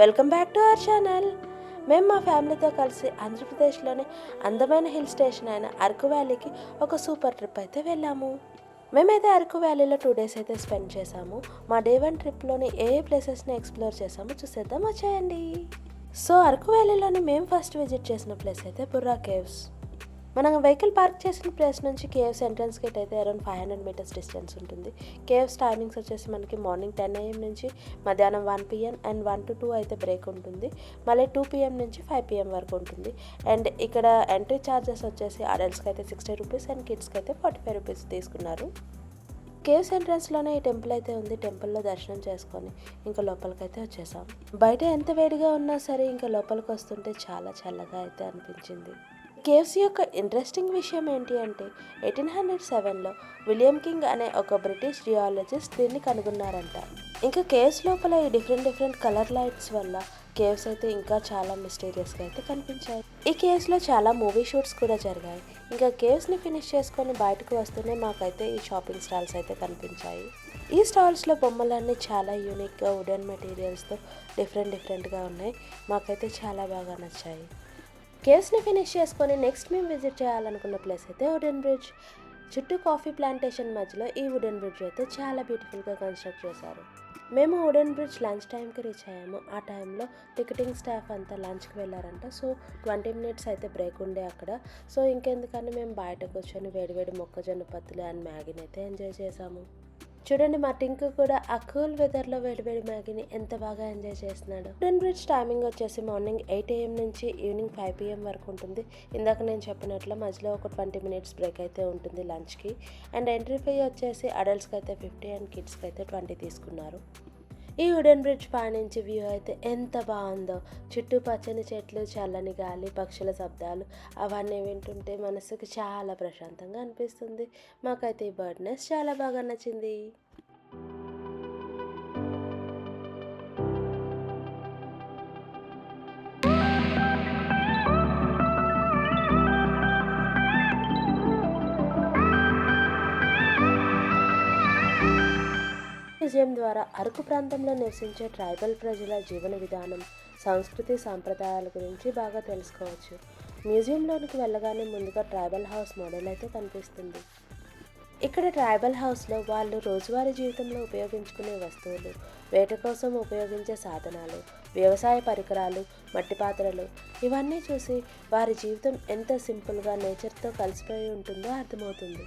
Welcome back to our channel. మేము మా ఫ్యామిలీతో కలిసి ఆంధ్రప్రదేశ్లోని అందమైన హిల్ స్టేషన్ అయిన అరకు వ్యాలీకి ఒక సూపర్ ట్రిప్ అయితే వెళ్ళాము. మేమైతే అరకు వ్యాలీలో 2 days అయితే స్పెండ్ చేసాము. మా డే 1 ట్రిప్లోని ఏ ప్లేసెస్ని ఎక్స్ప్లోర్ చేసామో చూసేద్దాం, వచ్చేయండి. సో అరకు వ్యాలీలోని మేము ఫస్ట్ విజిట్ చేసిన ప్లేస్ అయితే బుర్రా కేవ్స్. మనం వెహికల్ పార్క్ చేసిన ప్లేస్ నుంచి కేవ్స్ ఎంట్రన్స్ గేట్ అయితే అరౌండ్ 500 meters డిస్టెన్స్ ఉంటుంది. కేవ్స్ టైమింగ్స్ వచ్చేసి మనకి మార్నింగ్ 10 AM నుంచి మధ్యాహ్నం 1 PM అండ్ 1 to 2 అయితే బ్రేక్ ఉంటుంది. మళ్ళీ 2 PM నుంచి 5 PM వరకు ఉంటుంది. అండ్ ఇక్కడ ఎంట్రీ ఛార్జెస్ వచ్చేసి అడల్ట్స్కి అయితే 60 rupees అండ్ కిడ్స్కి అయితే 45 rupees తీసుకున్నారు. కేవ్స్ ఎంట్రన్స్లోనే ఈ టెంపుల్ అయితే ఉంది. టెంపుల్లో దర్శనం చేసుకొని ఇంకా లోపలికి అయితే వచ్చేసాం. బయట ఎంత వేడిగా ఉన్నా సరే ఇంకా లోపలికి వస్తుంటే చాలా చల్లగా అయితే అనిపించింది. కేవ్స్ యొక్క ఇంట్రెస్టింగ్ విషయం ఏంటి అంటే 1807లో విలియం కింగ్ అనే ఒక బ్రిటిష్ జియాలజిస్ట్ దీన్ని కనుగొన్నారంట. ఇంకా కేవ్స్ లోపల ఈ డిఫరెంట్ కలర్ లైట్స్ వల్ల కేవ్స్ అయితే ఇంకా చాలా మిస్టీరియస్గా అయితే కనిపించాయి. ఈ కేవ్స్లో చాలా మూవీ షూట్స్ కూడా జరిగాయి. ఇంకా కేవ్స్ని ఫినిష్ చేసుకొని బయటకు వస్తూనే మాకైతే ఈ షాపింగ్ స్టాల్స్ అయితే కనిపించాయి. ఈ స్టాల్స్లో బొమ్మలన్నీ చాలా యూనిక్గా వుడెన్ మెటీరియల్స్తో డిఫరెంట్గా ఉన్నాయి. మాకైతే చాలా బాగా నచ్చాయి. కేవ్స్ని ఫినిష్ చేసుకొని నెక్స్ట్ మేము విజిట్ చేయాలనుకున్న ప్లేస్ అయితే వుడెన్ బ్రిడ్జ్. చుట్టూ కాఫీ ప్లాంటేషన్ మధ్యలో ఈ వుడెన్ బ్రిడ్జ్ అయితే చాలా బ్యూటిఫుల్గా కన్స్ట్రక్ట్ చేశారు. మేము వుడెన్ బ్రిడ్జ్ లంచ్ టైంకి రీచ్ అయ్యాము. ఆ టైంలో టికెటింగ్ స్టాఫ్ అంతా లంచ్కి వెళ్ళారంట. సో 20 minutes అయితే బ్రేక్ ఉండే అక్కడ. సో ఇంకెందుకని మేము బయట కూర్చొని వేడివేడి మొక్కజొన్న పత్తులు అండ్ మ్యాగీని అయితే ఎంజాయ్ చేసాము. చూడండి, మా టింకు కూడా ఆ కూల్ వెదర్లో వేడివేడి మ్యాగీని ఎంత బాగా ఎంజాయ్ చేస్తున్నాడు. వుడెన్ బ్రిడ్జ్ టైమింగ్ వచ్చేసి మార్నింగ్ 8 AM నుంచి ఈవినింగ్ 5 PM వరకు ఉంటుంది. ఇందాక నేను చెప్పినట్లు మధ్యలో ఒక 20 minutes బ్రేక్ అయితే ఉంటుంది లంచ్కి. అండ్ ఎంట్రీ ఫీ వచ్చేసి అడల్ట్స్కి అయితే 50 అండ్ కిడ్స్కి అయితే 20 తీసుకున్నారు. ఈ వుడెన్ బ్రిడ్జ్ పైనుంచి వ్యూ అయితే ఎంత బాగుందో. చుట్టూ పచ్చని చెట్లు, చల్లని గాలి, పక్షుల శబ్దాలు అవన్నీ వింటుంటే మనసుకు చాలా ప్రశాంతంగా అనిపిస్తుంది. మాకైతే ఈ బర్డ్నెస్ చాలా బాగా నచ్చింది. మ్యూజియం ద్వారా అరకు ప్రాంతంలో నివసించే ట్రైబల్ ప్రజల జీవన విధానం, సంస్కృతి, సాంప్రదాయాల గురించి బాగా తెలుసుకోవచ్చు. మ్యూజియంలోనికి వెళ్ళగానే ముందుగా ట్రైబల్ హౌస్ మోడల్ అయితే కనిపిస్తుంది. ఇక్కడ ట్రైబల్ హౌస్లో వాళ్ళు రోజువారీ జీవితంలో ఉపయోగించుకునే వస్తువులు, వేట కోసం ఉపయోగించే సాధనాలు, వ్యవసాయ పరికరాలు, మట్టి పాత్రలు ఇవన్నీ చూసి వారి జీవితం ఎంత సింపుల్గా నేచర్తో కలిసిపోయి ఉంటుందో అర్థమవుతుంది.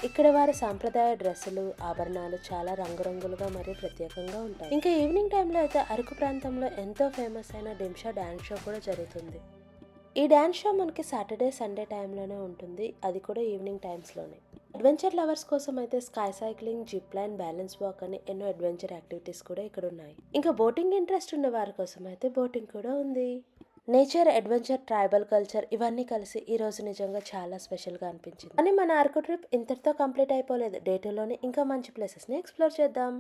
ఇక్కడ వారి సాంప్రదాయ డ్రెస్సులు, ఆభరణాలు చాలా రంగురంగులుగా మరియు ప్రత్యేకంగా ఉంటాయి. ఇంకా ఈవినింగ్ టైంలో అయితే అరకు ప్రాంతంలో ఎంతో ఫేమస్ అయిన డింషా డ్యాన్స్ షో కూడా జరుగుతుంది. ఈ డ్యాన్స్ షో మనకి సాటర్డే, సండే టైంలోనే ఉంటుంది. అది కూడా ఈవినింగ్ టైమ్స్లోనే. అడ్వెంచర్ లవర్స్ కోసం అయితే sky cycling, zip line, balance walk అని ఎన్నో అడ్వెంచర్ యాక్టివిటీస్ కూడా ఇక్కడ ఉన్నాయి. ఇంకా బోటింగ్ ఇంట్రెస్ట్ ఉన్న వారి కోసం అయితే బోటింగ్ కూడా ఉంది. నేచర్, అడ్వెంచర్, ట్రైబల్ కల్చర్ ఇవన్నీ కలిసి ఈ రోజు నిజంగా చాలా స్పెషల్గా అనిపించింది. కానీ మన అరకు ట్రిప్ ఇంతటితో కంప్లీట్ అయిపోలేదు. డే 2లోనే ఇంకా మంచి ప్లేసెస్ని ఎక్స్ప్లోర్ చేద్దాం.